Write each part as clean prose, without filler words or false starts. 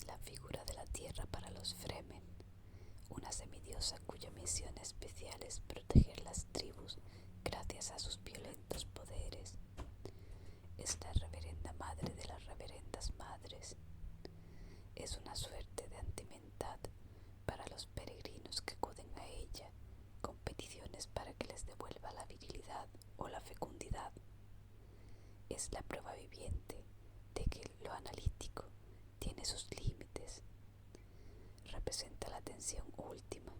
la figura de la tierra para los Fremen, una semidiosa cuya misión especial es proteger las tribus gracias a sus violentos poderes. Es la reverenda madre de las reverendas madres. Es una suerte de antimentad para los peregrinos que acuden a ella con peticiones para que les devuelva la virilidad o la fecundidad. Es la prueba viviente de que lo analítico tiene sus límites. Representa la tensión última.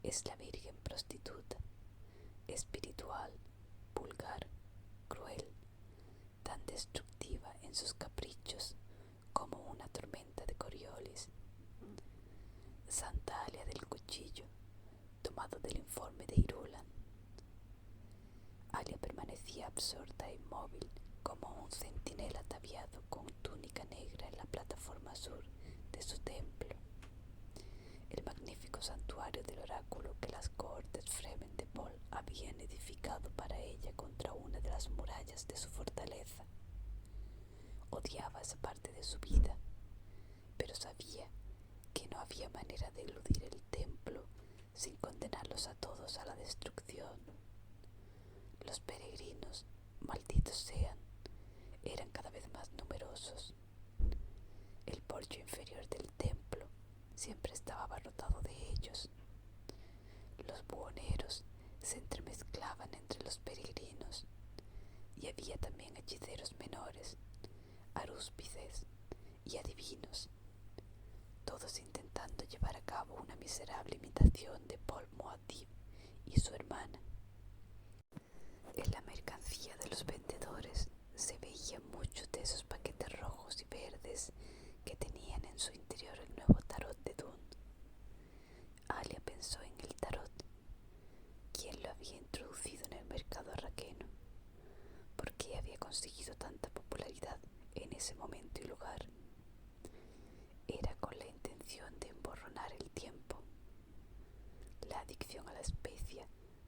Es la virgen prostituta, espiritual, vulgar, cruel, tan destructiva en sus caprichos como una tormenta de Coriolis. Santa Alia del Cuchillo, tomado del informe de Irulan. Alia permanecía absorta e inmóvil como un centinela ataviado con túnica negra en la plataforma sur de su templo. El magnífico santuario del oráculo que las cohortes Fremen de Paul habían edificado para ella contra una de las murallas de su fortaleza. Odiaba esa parte de su vida, pero sabía que no había manera de eludir el templo sin condenarlos a todos a la destrucción. Los peregrinos, malditos sean, eran cada vez más numerosos. El porche inferior del templo siempre estaba abarrotado de ellos. Los buhoneros se entremezclaban entre los peregrinos y había también hechiceros menores, arúspices y adivinos, todos intentando llevar a cabo una miserable imitación de Paul Muad'Dib y su hermana. En la mercancía de los vendedores se veían muchos de esos paquetes rojos y verdes que tenían en su interior el nuevo tarot de Dún. Alia pensó en el tarot. ¿Quién lo había introducido en el mercado arraqueno? ¿Por qué había conseguido tanta popularidad en ese momento y lugar? Era con la intención de emborronar el tiempo. La adicción a la especia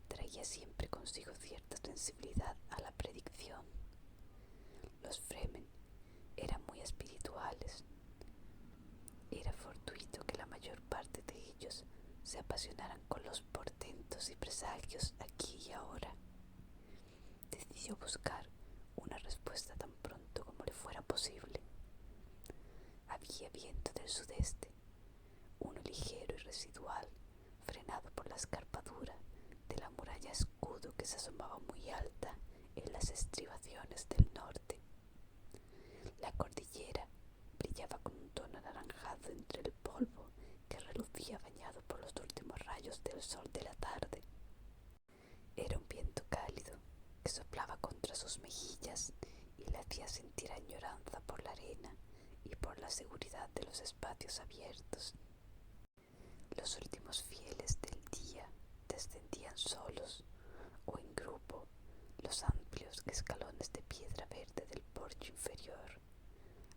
traía siempre consigo cierta sensibilidad a la predicción. Los Fremen eran muy espirituales. Era fortuito que la mayor parte de ellos se apasionaran con los portentos y presagios aquí y ahora. Decidió buscar una respuesta tan pronto como le fuera posible. Había viento del sudeste, uno ligero y residual, frenado por la escarpadura de la muralla escudo que se asomaba muy alta en las estribaciones del norte. La cordillera brillaba con un tono anaranjado entre el polvo que relucía bañado por los últimos rayos del sol de la tarde. Era un viento cálido que soplaba contra sus mejillas y le hacía sentir añoranza por la arena y por la seguridad de los espacios abiertos. Los últimos fieles del día descendían solos o en grupo los amplios escalones de piedra verde del porche inferior,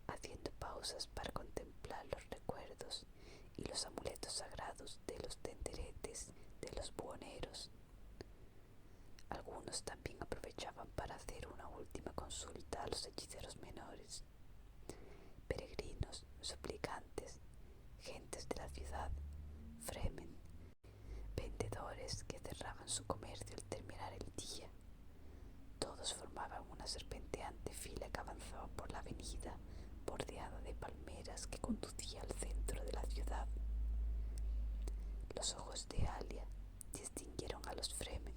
haciendo pausas para contemplar los recuerdos y los amuletos sagrados de los tenderetes de los buhoneros. Algunos también aprovechaban para hacer una última consulta a los hechiceros menores, peregrinos, suplicantes, gentes de la ciudad, Fremen, vendedores que cerraban su comercio al terminar el día. Todos formaban una serpenteante fila que avanzaba por la avenida bordeada de palmeras que conducía al centro de la ciudad. Los ojos de Alia distinguieron a los Fremen,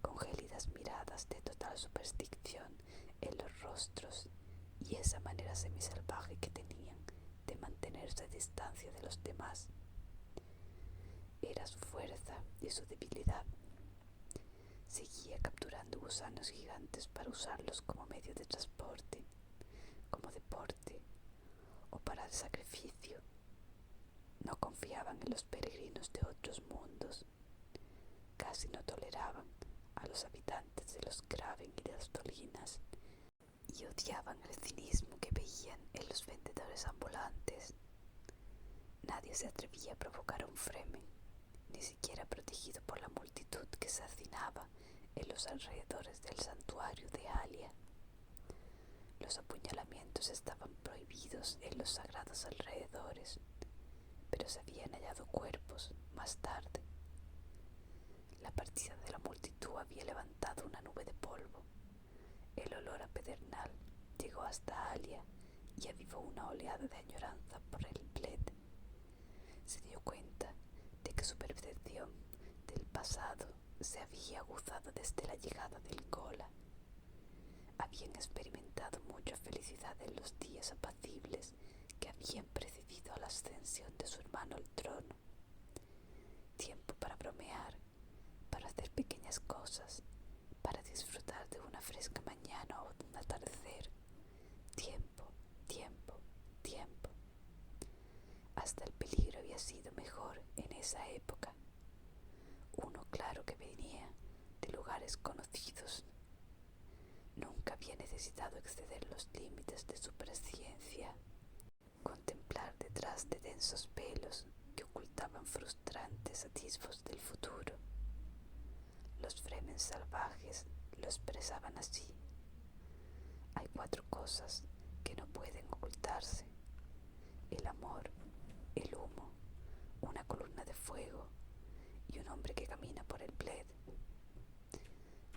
con gélidas miradas de total superstición en los rostros y esa manera semisalvaje que tenían de mantenerse a distancia de los demás. Era su fuerza y su debilidad. Seguía capturando gusanos gigantes para usarlos como medio de transporte, como deporte o para el sacrificio. No confiaban en los peregrinos de otros mundos. Casi no toleraban a los habitantes de los Graven y de las Dolinas y odiaban el cinismo que veían en los vendedores ambulantes. Nadie se atrevía a provocar a un Fremen, ni siquiera protegido por la multitud que se hacinaba en los alrededores del santuario de Alia. Los apuñalamientos estaban prohibidos en los sagrados alrededores, pero se habían hallado cuerpos más tarde. La partida de la multitud había levantado una nube de polvo. El olor a pedernal llegó hasta Alia y avivó una oleada de añoranza por el Bled. Se dio cuenta de que su percepción del pasado se había aguzado desde la llegada del Gola. Habían experimentado mucha felicidad en los días apacibles que habían precedido a la ascensión de su hermano al trono. Tiempo para bromear, para hacer pequeñas cosas, para disfrutar de una fresca mañana o de un atardecer. Tiempo, tiempo, tiempo. Hasta el peligro había sido mejor en esa época. Uno claro que venía de lugares conocidos. Nunca había necesitado exceder los límites de su presciencia. Contemplar detrás de densos pelos que ocultaban frustrantes atisbos del futuro. Los Fremen salvajes lo expresaban así. Hay 4 cosas que no pueden ocultarse: el amor, el humo, una columna de fuego y un hombre que camina por el Bled.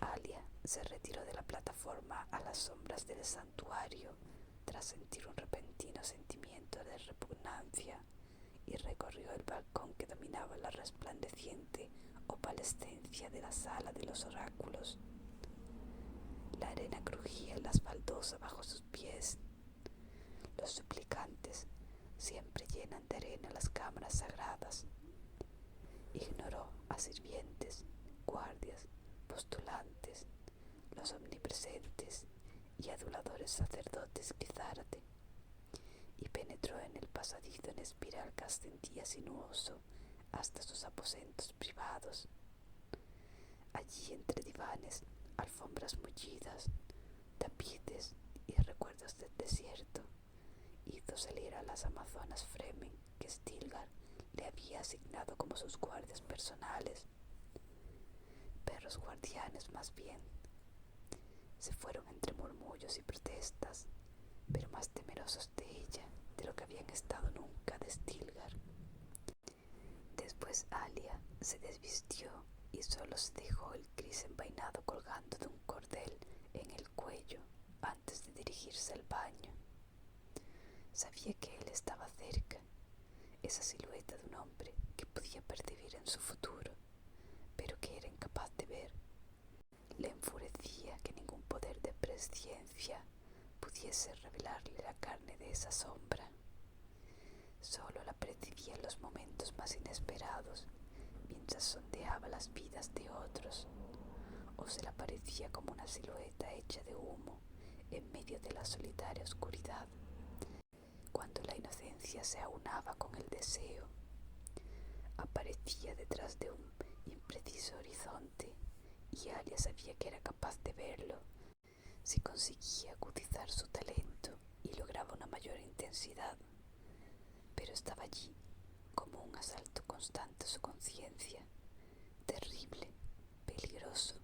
Alia se retiró de la plataforma a las sombras del santuario tras sentir un repentino sentimiento de repugnancia y recorrió el balcón que dominaba la resplandeciente opalescencia de la sala de los oráculos. La arena crujía en las baldosas bajo sus pies. Los suplicantes siempre llenan de arena las cámaras sagradas. Ignoró a sirvientes, guardias, postulantes, los omnipresentes y aduladores sacerdotes que Zárate, y penetró en el pasadizo en espiral que ascendía sinuoso hasta sus aposentos privados. Allí, entre divanes, alfombras mullidas, tapices y recuerdos del desierto, hizo salir a las amazonas Fremen que Stilgar le había asignado como sus guardias personales. Perros guardianes más bien. Se fueron entre murmullos y protestas, pero más temerosos de ella de lo que habían estado nunca de Stilgar. Después Alia se desvistió y solo se dejó el gris envainado colgando de un cordel en el cuello antes de dirigirse al baño. Sabía que él estaba cerca, esa silueta de un hombre que podía percibir en su futuro, pero que era incapaz de ver. Le enfurecía que ningún poder de presciencia pudiese revelarle la carne de esa sombra. Solo la percibía en los momentos más inesperados, mientras sondeaba las vidas de otros, o se le aparecía como una silueta hecha de humo en medio de la solitaria oscuridad, cuando la inocencia se aunaba con el deseo. Aparecía detrás de un impreciso horizonte, y Alia sabía que era capaz de verlo si conseguía agudizar su talento y lograba una mayor intensidad. Pero estaba allí como un asalto constante a su conciencia, terrible, peligroso,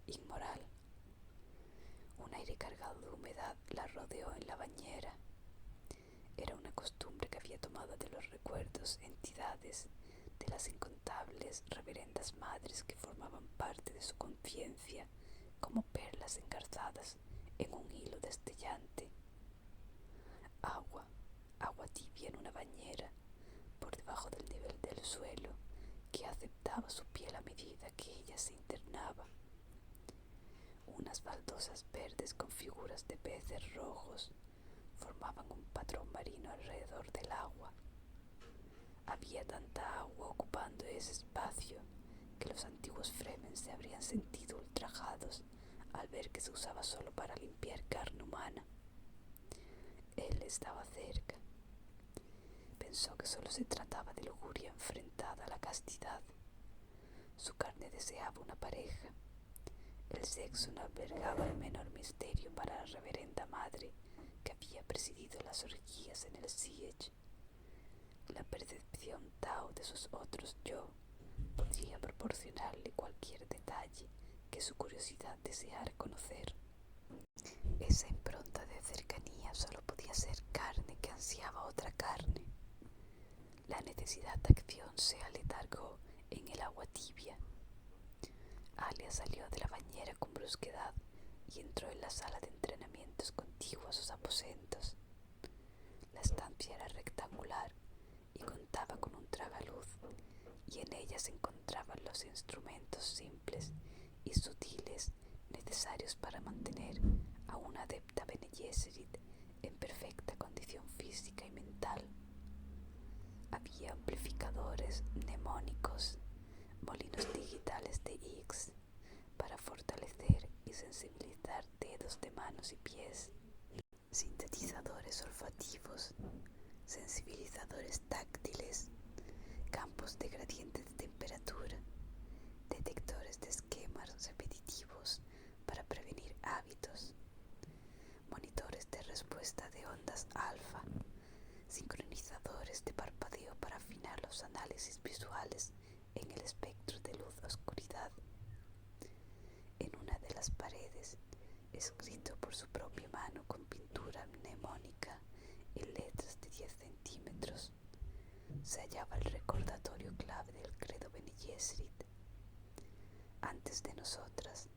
inmoral. Un aire cargado de humedad la rodeó en la bañera. Era una costumbre que había tomado de los recuerdos, entidades, de las incontables reverendas madres que formaban parte de su conciencia como perlas engarzadas en un hilo destellante. Agua, agua tibia en una bañera, por debajo del nivel del suelo, que aceptaba su piel a medida que ella se internaba. Unas baldosas verdes con figuras de peces rojos formaban un patrón marino alrededor del agua. Había tanta agua ocupando ese espacio que los antiguos Fremen se habrían sentido ultrajados al ver que se usaba solo para limpiar carne humana. Él estaba cerca. Pensó que solo se trataba de lujuria enfrentada a la castidad. Su carne deseaba una pareja. El sexo no albergaba el menor misterio para la reverenda madre que había presidido las orgías en el Siege. La percepción Tao de sus otros yo podría proporcionarle cualquier detalle que su curiosidad deseara conocer. Esa impronta de cercanía solo podía ser carne que ansiaba otra carne. La necesidad de acción se aletargó en el agua tibia. Alia salió de la bañera con brusquedad y entró en la sala de entrenamientos contigua a sus aposentos. La estancia era rectangular y contaba con un tragaluz, y en ella se encontraban los instrumentos simples y sutiles necesarios para mantener a una adepta Bene Gesserit en perfecta condición física y mental. Había amplificadores mnemónicos, molinos digitales de Higgs para fortalecer y sensibilizar dedos de manos y pies, sintetizadores olfativos, sensibilizadores táctiles, campos de gradiente de temperatura, detectores de esquemas repetitivos para prevenir hábitos, monitores de respuesta de ondas alfa, sincronizadores de parpadeo para afinar los análisis visuales en el espectro de luz-oscuridad. En una de las paredes, escrito por su propia mano con pintura mnemónica en letras de 10 centímetros, se hallaba el recordatorio clave del credo Bene Gesserit. Antes de nosotras,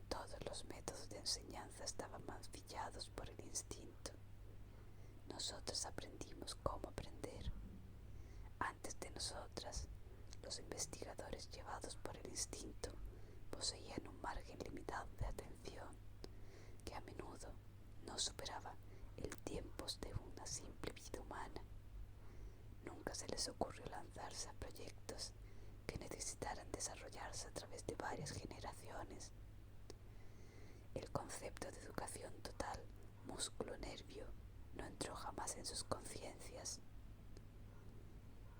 todos los métodos de enseñanza estaban mancillados por el instinto. Nosotras aprendimos cómo aprender. Antes de nosotras, los investigadores llevados por el instinto poseían un margen limitado de atención que a menudo no superaba el tiempo de una simple vida humana. Nunca se les ocurrió lanzarse a proyectos que necesitaran desarrollarse a través de varias generaciones. El concepto de educación total, músculo-nervio, no entró jamás en sus conciencias.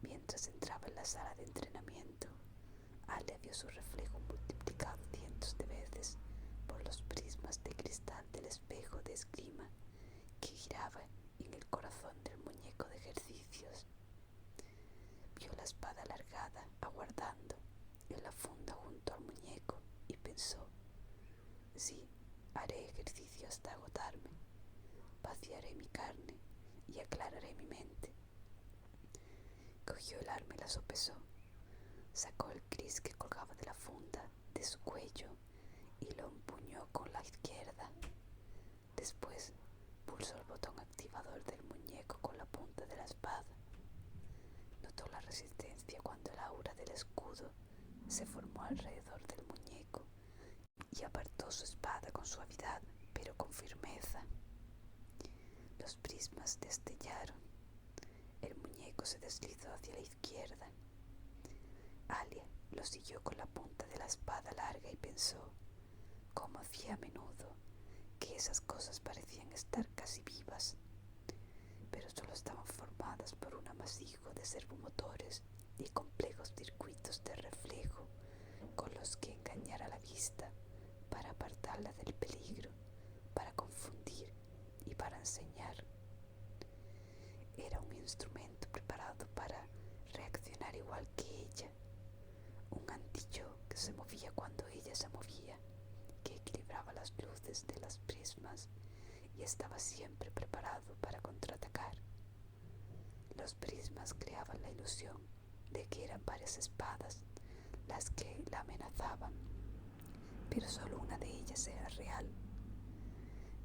Mientras entraba en la sala de entrenamiento, Alia vio su reflejo multiplicado cientos de veces por los prismas de cristal del espejo de esgrima que giraba en el corazón del muñeco de ejercicios. Vio la espada alargada, aguardando en la funda junto al muñeco, y pensó: sí, haré ejercicio hasta agotarme, vaciaré mi carne y aclararé mi mente. Cogió el arma y la sopesó, sacó el gris que colgaba de la funda de su cuello y lo empuñó con la izquierda. Después pulsó el botón activador del muñeco con la punta de la espada. Notó la resistencia cuando el aura del escudo se formó alrededor del muñeco y apartó su espada con suavidad, pero con firmeza. Los prismas destellaron. El muñeco se deslizó hacia la izquierda. Alia lo siguió con la punta de la espada larga y pensó, como hacía a menudo, que esas cosas parecían estar casi vivas, pero solo estaban formadas por un amasijo de servomotores y complejos circuitos de reflejo con los que engañar a la vista para apartarla del peligro, para confundir y para enseñar. Era un instrumento preparado para reaccionar igual que ella, un anti-yo que se movía cuando ella se movía, que equilibraba las luces de las prismas y estaba siempre preparado para contraatacar. Los prismas creaban la ilusión de que eran varias espadas las que la amenazaban, pero solo una de ellas era real.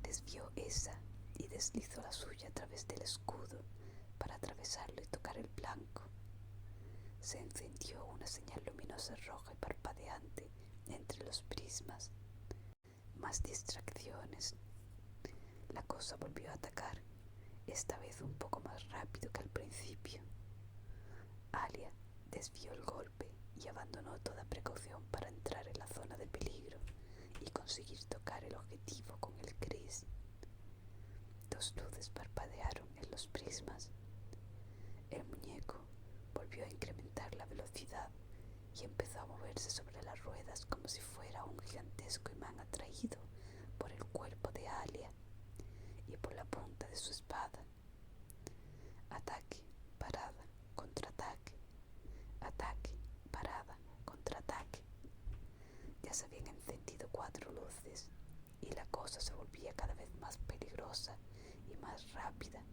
Desvió esa y deslizó la suya a través del escudo para atravesarlo y tocar el blanco. Se encendió una señal luminosa roja y parpadeante entre los prismas. Más distracciones. La cosa volvió a atacar, esta vez un poco más rápido que al principio. Alia desvió el golpe y abandonó toda precaución para entrar en la zona de peligro y conseguir tocar el objetivo con el gris. Dos luces parpadearon en los prismas. El muñeco volvió a incrementar la velocidad y empezó a moverse sobre las ruedas como si fuera un gigantesco imán atraído por el cuerpo de Alia y por la punta de su espada. Ataque, parada, contraataque. Ataque, parada, contraataque. Ya se habían encendido 4 luces y y la cosa se volvía cada vez más peligrosa y más rápida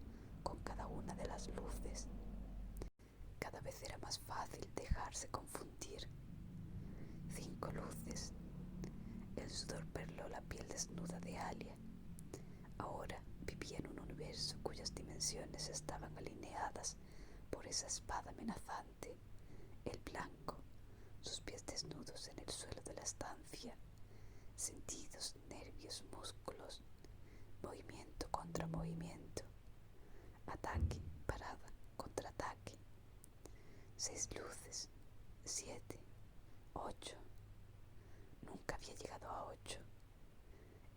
con cada una de las luces. Cada vez era más fácil dejarse confundir. 5 luces. El sudor perló la piel desnuda de Alia. Ahora vivía en un universo cuyas dimensiones estaban alineadas por esa espada amenazante. El blanco, sus pies desnudos en el suelo de la estancia, sentidos, nervios, músculos, movimiento contra movimiento, ataque, parada, contraataque. 6 luces, 7, 8. Nunca había llegado a 8.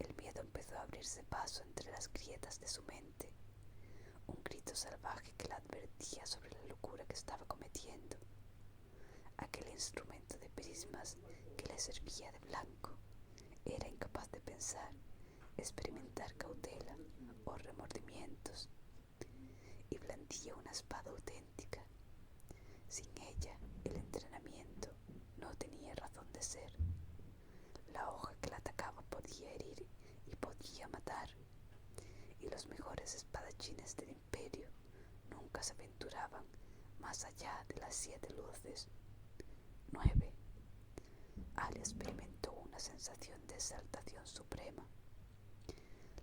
El miedo empezó a abrirse paso entre las grietas de su mente, un grito salvaje que la advertía sobre la locura que estaba cometiendo. Aquel instrumento de prismas que le servía de blanco era incapaz de pensar, experimentar cautela o remordimientos, y blandía una espada auténtica. Sin ella, el entrenamiento no tenía razón de ser. La hoja que la atacaba podía herir y podía matar, y los mejores espadachines del imperio nunca se aventuraban más allá de las 7 luces. 9. Alia experimentó una sensación de exaltación suprema.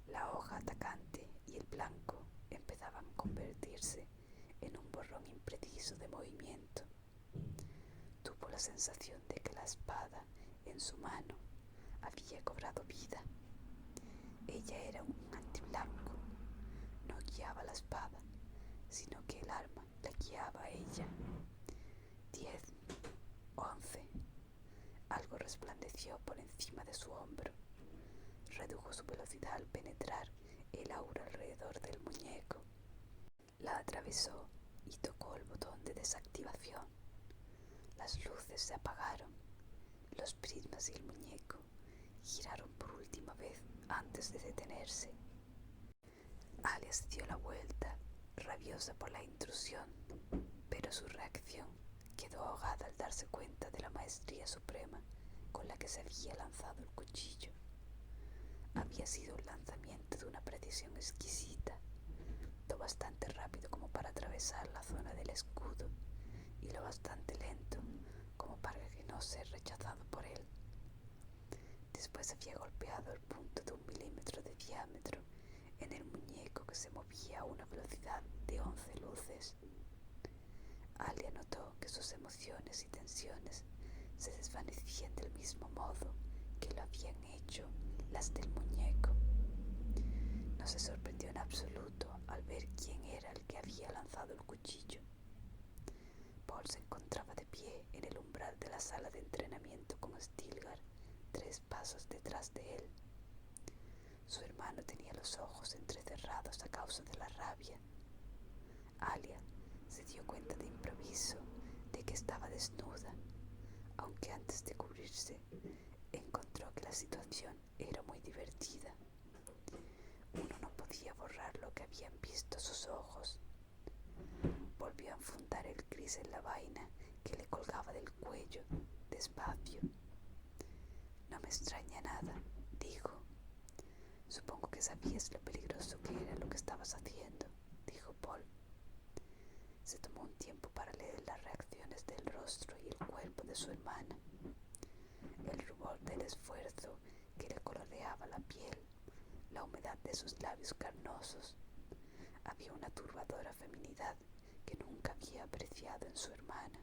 La hoja atacante y el blanco empezaban a convertirse en un borrón impreciso de movimiento. Tuvo la sensación de que la espada en su mano había cobrado vida. Ella era un antiblanco. No guiaba la espada, sino que el arma la guiaba a ella. 10, 11. Algo resplandeció por encima de su hombro. Redujo su velocidad al penetrar el aura alrededor del muñeco. La atravesó y tocó el botón de desactivación. Las luces se apagaron. Los prismas y el muñeco giraron por última vez antes de detenerse. Alia se dio la vuelta, rabiosa por la intrusión, pero su reacción quedó ahogada al darse cuenta de la maestría suprema con la que se había lanzado el cuchillo. Había sido un lanzamiento de una precisión exquisita, lo bastante rápido como para atravesar la zona del escudo y lo bastante lento como para que no ser rechazado por él. Después había golpeado el punto de 1 milímetro de diámetro en el muñeco que se movía a una velocidad de 11 luces. Alia notó que sus emociones y tensiones se desvanecían del mismo modo que lo habían hecho las del muñeco. No se sorprendió en absoluto al ver quién era el que había lanzado el cuchillo. Paul se encontraba de pie en el umbral de la sala de entrenamiento con Stilgar 3 pasos detrás de él. Su hermano tenía los ojos entrecerrados a causa de la rabia. Alia se dio cuenta de improviso de que estaba desnuda, aunque antes de cubrirse encontró que la situación era muy divertida. Uno no podía borrar lo que habían visto sus ojos. Volvió a enfundar el gris en la vaina que le colgaba del cuello, despacio. No me extraña nada, dijo. Supongo que sabías lo peligroso que era lo que estabas haciendo, dijo Paul. Se tomó un tiempo para leer las reacciones del rostro y el cuerpo de su hermana. El rubor del esfuerzo que le coloreaba la piel, la humedad de sus labios carnosos. Había una turbadora feminidad que nunca había apreciado en su hermana.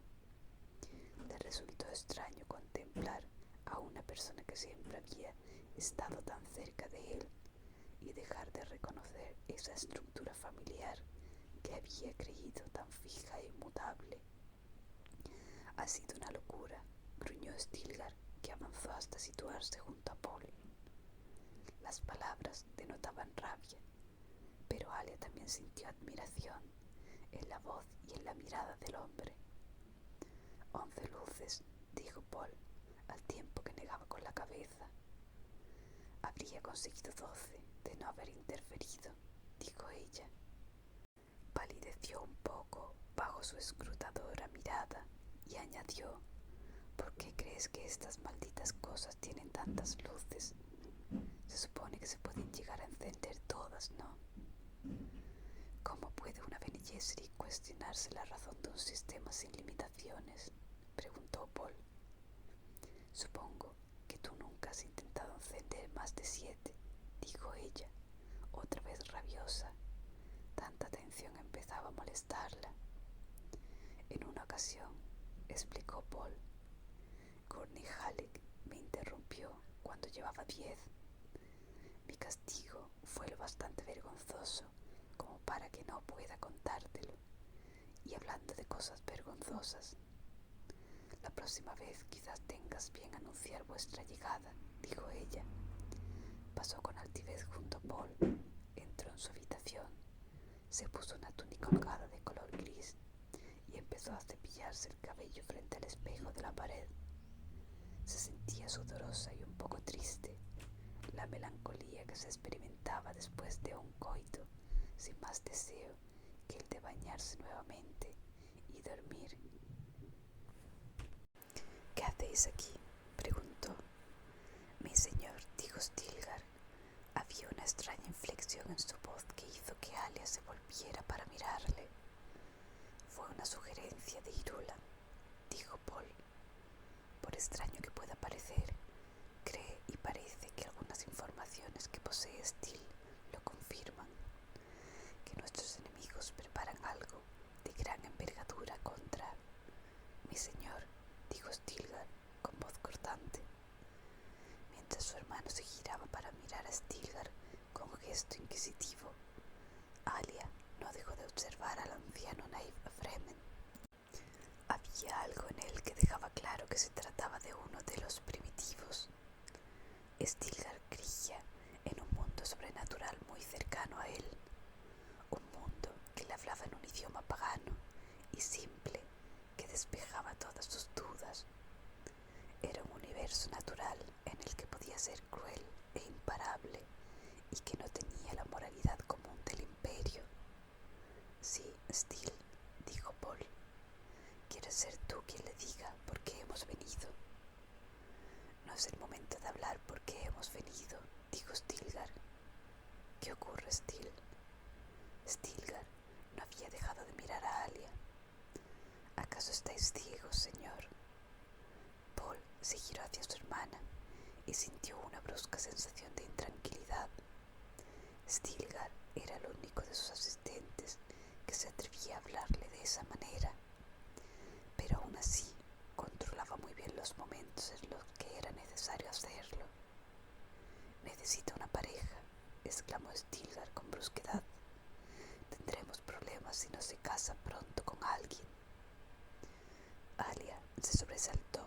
Le resultó extraño contemplar a una persona que siempre había estado tan cerca de él y dejar de reconocer esa estructura familiar que había creído tan fija e inmutable. Ha sido una locura, gruñó Stilgar, que avanzó hasta situarse junto a Paul. Las palabras denotaban rabia, pero Alia también sintió admiración en la voz y en la mirada del hombre. 11 luces, dijo Paul, al tiempo que negaba con la cabeza. Habría conseguido 12 de no haber interferido, dijo ella. Palideció un poco bajo su escrutadora mirada y añadió: ¿Por qué crees que estas malditas cosas tienen tantas luces? Se supone que se pueden llegar a encender todas, ¿no? ¿Cómo puede una Bene Gesserit cuestionarse la razón de un sistema sin limitaciones?, preguntó Paul. Supongo que tú nunca has intentado encender más de 7, dijo ella, otra vez rabiosa. Tanta tensión empezaba a molestarla. En una ocasión, explicó Paul, Gurney Halleck me interrumpió cuando llevaba 10. Mi castigo fue lo bastante vergonzoso como para que no pueda contártelo. Y hablando de cosas vergonzosas, la próxima vez quizás tengas bien anunciar vuestra llegada, dijo ella. Pasó con altivez junto a Paul, entró en su habitación, se puso una túnica holgada de color gris y empezó a cepillarse el cabello frente al espejo de la pared. Se sentía sudorosa y un poco triste, la melancolía que se experimentaba después de un coito sin más deseo que el de bañarse nuevamente y dormir. ¿Qué hacéis aquí?, preguntó. Mi señor, dijo Stilgar. Había una extraña inflexión en su voz que hizo que Alia se volviera para mirarle. Fue una sugerencia de Irulan, dijo Paul. Por extraño que pueda parecer, cree y parece que algunas informaciones que posee Stil lo confirman, que nuestros enemigos preparan algo de gran envergadura contra... Mi señor, dijo Stilgar con voz cortante, mientras su hermano se giraba para mirar a Stilgar con gesto inquisitivo. Alia no dejó de observar al anciano Naif Fremen. Había algo en él que dejaba claro que se trataba de uno de los primitivos. Stilgar creía en un mundo sobrenatural muy cercano a él, un mundo que le hablaba en un idioma pagano y simple que despejaba todas sus dudas. Era un universo natural en el que podía ser cruel e imparable y que no tenía la moralidad común del imperio. Sí, Stil, dijo Paul. ¿Quieres ser tú quien le diga por qué hemos venido? No es el momento de hablar por qué hemos venido, dijo Stilgar. ¿Qué ocurre, Stil? Stilgar no había dejado de mirar a Alia. ¿Acaso estáis ciegos, señor? Paul se giró hacia su hermana y sintió una brusca sensación de intranquilidad. Stilgar era el único de sus asistentes que se atrevía a hablarle de esa manera, pero aún así controlaba muy bien los momentos en los que era necesario hacerlo. Necesita una pareja, exclamó Stilgar con brusquedad. Tendremos problemas si no se casa pronto con alguien. Alia se sobresaltó,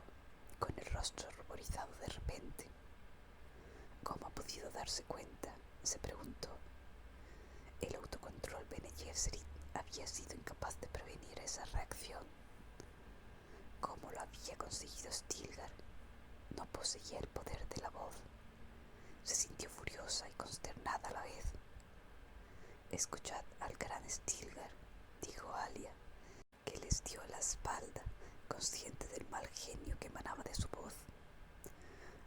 con el rostro ruborizado de repente. ¿Cómo ha podido darse cuenta?, se preguntó. El autocontrol Bene Gesserit había sido incapaz de prevenir esa reacción. ¿Cómo lo había conseguido Stilgar? No poseía el poder de la voz. Se sintió furiosa y consternada a la vez. Escuchad al gran Stilgar, dijo Alia, que les dio la espalda, consciente del mal genio que emanaba de su voz.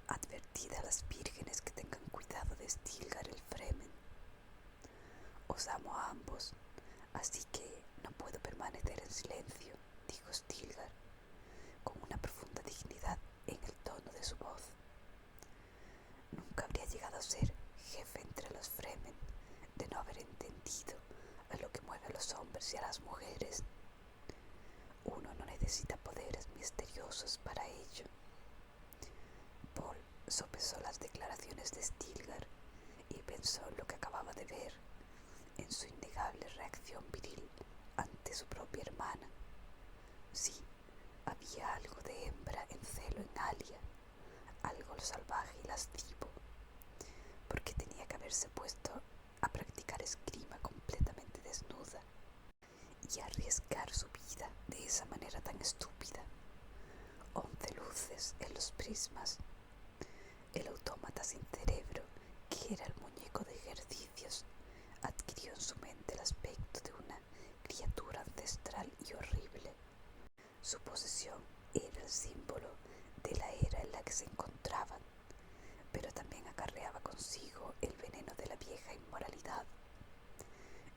Advertid a las vírgenes que tengan cuidado de Stilgar el Fremen. Os amo a ambos, así que no puedo permanecer en silencio, dijo Stilgar, con una profunda dignidad en el tono de su voz. Nunca habría llegado a ser jefe entre los Fremen de no haber entendido a lo que mueve a los hombres y a las mujeres. Uno no necesita poderes misteriosos para ello. Paul sopesó las declaraciones de Stilgar y pensó en lo que acababa de ver, en su innegable reacción viril ante su propia hermana. Sí, había algo de hembra en celo en Alia, algo salvaje y lascivo. ¿Por qué tenía que haberse puesto a practicar esgrima completamente desnuda y arriesgar su vida de esa manera tan estúpida? 11 luces en los prismas. El autómata sin cerebro, que era el muñeco de ejercicios, adquirió en su mente el aspecto de una criatura ancestral y horrible. Su posesión era el símbolo de la era en la que se encontraban, pero también acarreaba consigo consigo el veneno de la vieja inmoralidad.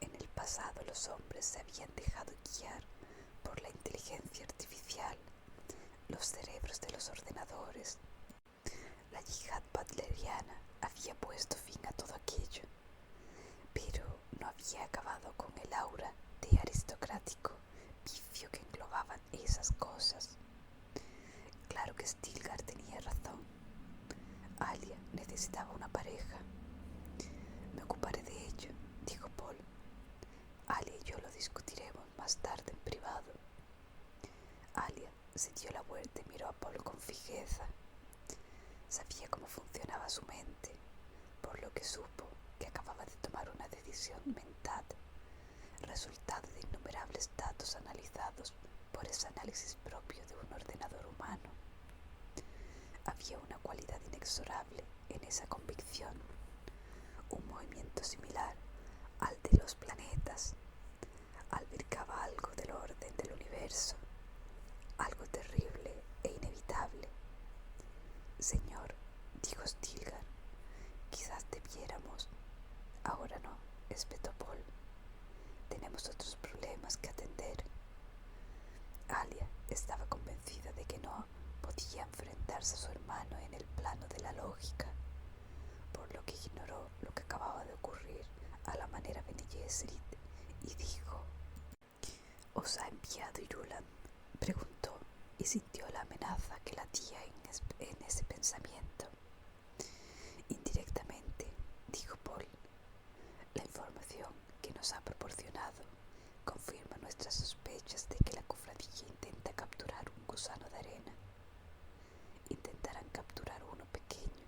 En el pasado los hombres se habían dejado guiar por la inteligencia artificial, los cerebros de los ordenadores. La yihad butleriana había puesto fin a todo aquello, pero no había acabado con el aura de aristocrático vicio que englobaban esas cosas. Claro que Stilgar tenía razón. Alia necesitaba una pareja. Me ocuparé de ello, dijo Paul. Alia y yo lo discutiremos más tarde en privado. Alia se dio la vuelta y miró a Paul con fijeza. Sabía cómo funcionaba su mente, por lo que supo que acababa de tomar una decisión mental, resultado de innumerables datos analizados por ese análisis propio de un ordenador humano. Había una cualidad inexorable en esa convicción, un movimiento similar al de los planetas. Albergaba algo del orden del universo, algo terrible e inevitable. Señor, dijo Stilgar, quizás debiéramos. Ahora no, espetó Paul. Tenemos otros problemas que atender. Alia estaba convencida de que no podía enfrentarse a su hermano en el plano de la lógica, por lo que ignoró lo que acababa de ocurrir a la manera Bene Gesserit y dijo: ¿Os ha enviado Irulan? Preguntó y sintió la amenaza que latía en ese pensamiento. Indirectamente, dijo Paul, la información que nos ha proporcionado confirma nuestras sospechas de que la cofradía intenta capturar un gusano de arena. Intentarán capturar uno pequeño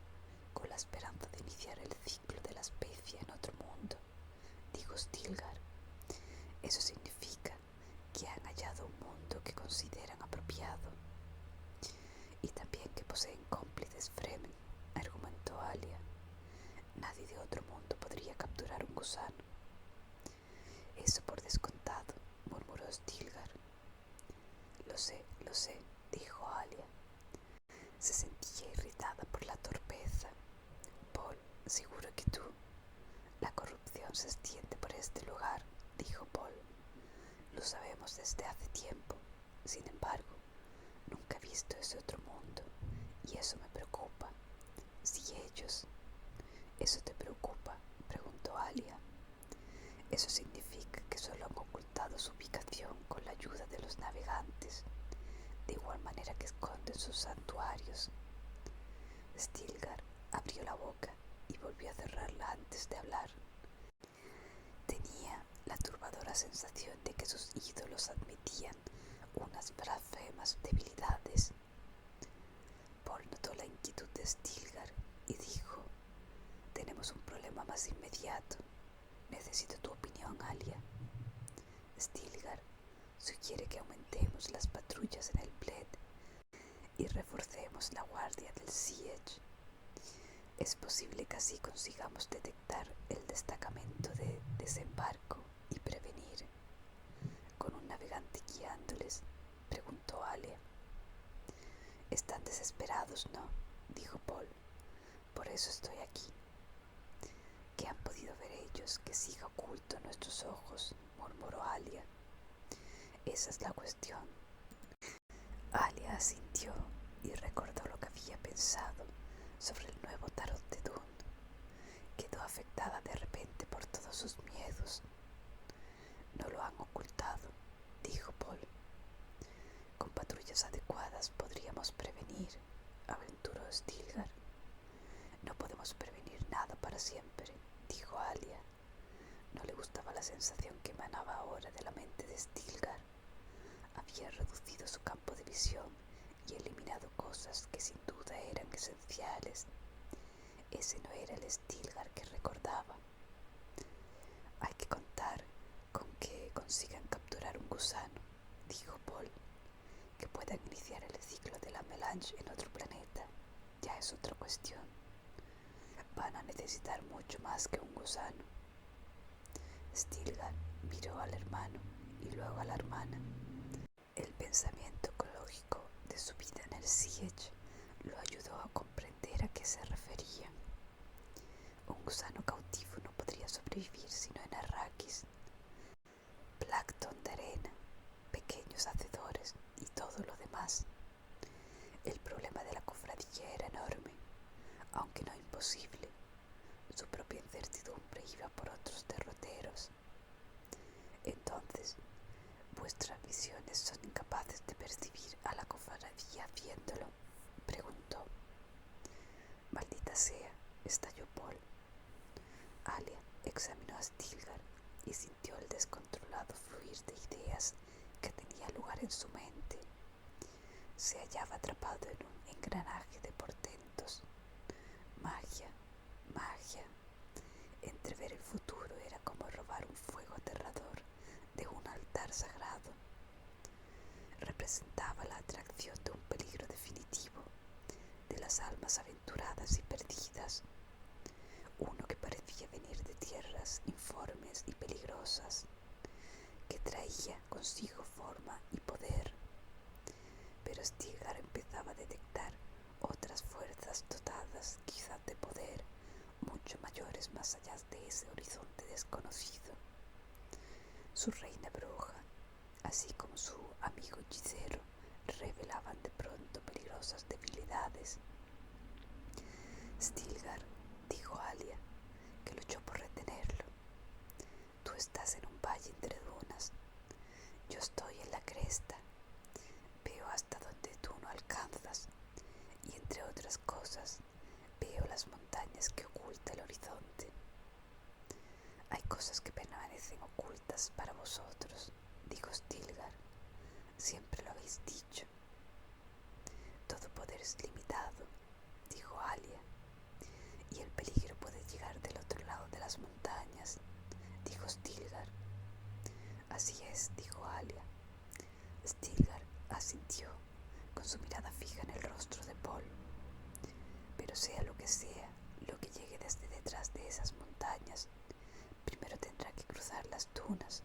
con la esperanza de iniciar el ciclo de la especie en otro mundo, dijo Stilgar. Eso significa que han hallado un mundo que consideran apropiado. Y también que poseen cómplices Fremen, argumentó Alia. Nadie de otro mundo podría capturar un gusano. Eso por descontado, murmuró Stilgar. Lo sé, dijo Alia. Se sentía irritada por la torpeza. Paul, seguro que tú. La corrupción se extiende por este lugar, dijo Paul. Lo sabemos desde hace tiempo. Sin embargo, nunca he visto ese otro mundo, y eso me preocupa. Si ellos... ¿Eso te preocupa?, preguntó Alia. Eso significa que solo han ocultado su ubicación con la ayuda de los navegantes, de igual manera que esconden sus santuarios. Stilgar abrió la boca y volvió a cerrarla antes de hablar. Tenía la turbadora sensación de que sus ídolos admitían unas blasfemas debilidades. Paul notó la inquietud de Stilgar y dijo: tenemos un problema más inmediato. Necesito tu opinión, Alia. Stilgar sugiere que aumentemos las patrullas en el Bled y reforcemos la guardia del Siege. Es posible que así consigamos detectar el destacamento de desembarco y prevenir. ¿Con un navegante guiándoles?, preguntó Alia. Están desesperados, ¿no?, dijo Paul. Por eso estoy aquí. ¿Qué han podido ver ellos que siga oculto a nuestros ojos?, murmuró Alia. Esa es la cuestión. Alia asintió y recordó lo que había pensado sobre el nuevo tarot de Dune. Quedó afectada de repente por todos sus miedos. No lo han ocultado, dijo Paul. Con patrullas adecuadas podríamos prevenir, aventuró Stilgar. No podemos prevenir nada para siempre, dijo Alia. No le gustaba la sensación que emanaba ahora de la mente de Stilgar. Había reducido su campo de visión y eliminado cosas que sin duda eran esenciales. Ese no era el Stilgar que recordaba. Hay que contar con que consigan capturar un gusano, dijo Paul. Que puedan iniciar el ciclo de la melange en otro planeta ya es otra cuestión. Van a necesitar mucho más que un gusano. Stilgar miró al hermano y luego a la hermana. El pensamiento ecológico de su vida en el Siege lo ayudó a comprender a qué se referían. Un gusano cautivo no podría sobrevivir sino en Arrakis. Plancton de arena, pequeños hacedores y todo lo demás. El problema de la cofradía era enorme, aunque no imposible. Su propia incertidumbre iba por otros derroteros. Entonces, ¿vuestras visiones son incapaces de percibir a la cofradía haciéndolo?, preguntó. Maldita sea, estalló Paul. Alia examinó a Stilgar y sintió el descontrolado fluir de ideas que tenía lugar en su mente. Se hallaba atrapado en un engranaje de portentos. Magia, magia. Entrever el futuro era como robar un fuego aterrador de un altar sagrado. Representaba la atracción de un peligro definitivo, de las almas aventuradas y perdidas. Uno que parecía venir de tierras informes y peligrosas, que traía consigo forma y poder. Pero Stilgar empezaba a detectar otras fuerzas dotadas quizás de poder mucho mayores más allá de ese horizonte desconocido. Su reina bruja, así como su amigo hechicero, revelaban de pronto peligrosas debilidades. Stilgar, dijo Alia, que luchó por retenerlo. Tú estás en un valle entre dunas. Yo estoy en la cresta. Veo hasta donde tú no alcanzas. Y entre otras cosas, veo las montañas que oculta el horizonte. Hay cosas que permanecen ocultas para vosotros, dijo Stilgar. Siempre lo habéis dicho. Todo poder es limitado, dijo Alia. Y el peligro puede llegar del otro lado de las montañas, dijo Stilgar. Así es, dijo Alia. Stilgar asintió, con su mirada fija en el rostro de Paul. Pero sea, lo que llegue desde detrás de esas montañas, primero tendrá que cruzar las dunas.